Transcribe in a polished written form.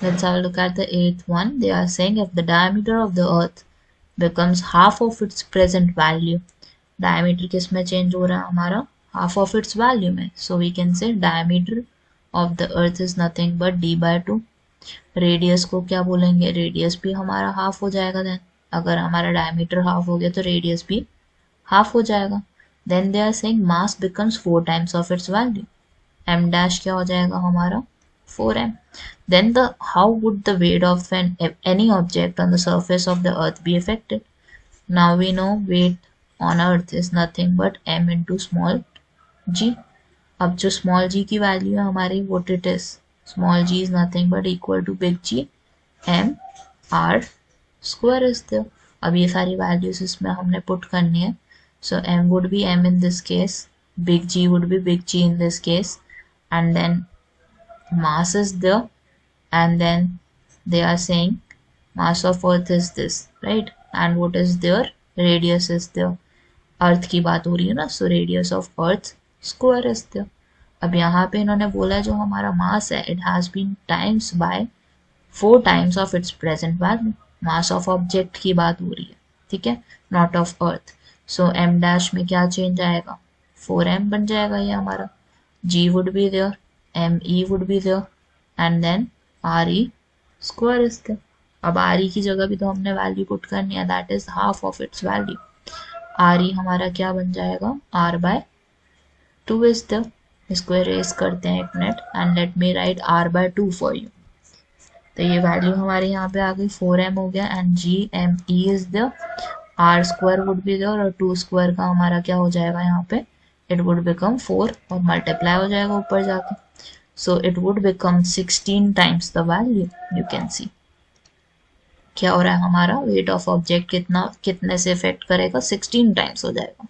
Let's have a look at the eighth one. They are saying if the diameter of the earth becomes half of its present value, diameter किस में change हो रहा है हमारा, half of its value में, so we can say diameter of the earth is nothing but d/2. Radius को क्या बोलेंगे, रेडियस भी हमारा हाफ हो जाएगा देन, अगर हमारा डायमीटर हाफ हो गया तो रेडियस भी हाफ हो जाएगा. Then they are saying mass becomes 4 times of its value, m dash क्या हो जाएगा हमारा 4m. Then how would the weight of any object on the surface of the earth be affected? Now we know weight on earth is nothing but m into small g. अब जो small g की value है हमारी, what it is, small g is nothing but equal to big G m r square is there. अब ये सारी values इसमें हमने पुट करनी है. So m would be m in this case, big G would be big G in this case, and then mass is there, and then they are saying mass of earth is this, right? And what is there, radius is there. अर्थ की बात हो रही है ना, so radius of earth square is there. अब यहाँ पे इन्होंने बोला है जो हमारा मास है it has been times by 4 times of its present value. Mass of object की बात हो रही है, ठीक है, not of earth. So M dash में क्या चेंज आएगा, 4m बन जाएगा ये हमारा. g would be there, me would be there, and then re square is there. अब re की जगह भी तो हमने वैल्यू पुट करनी है, that is half of its value. re हमारा क्या बन जाएगा, r/2 इज द, इसको इरेज करते हैं एक minute, and let me right r/2 for you. तो ये वैल्यू हमारे यहाँ पे आ गई, 4m हो गया, एंड GME is the, r square would be there, और 2 स्क्वायर का हमारा क्या हो जाएगा यहाँ पे, इट वुड बिकम 4 और मल्टीप्लाई हो जाएगा ऊपर जाके. So it would become 16 times the value. You can see क्या हो रहा है हमारा, वेट ऑफ ऑब्जेक्ट कितना कितने से इफेक्ट करेगा, 16 टाइम्स हो जाएगा.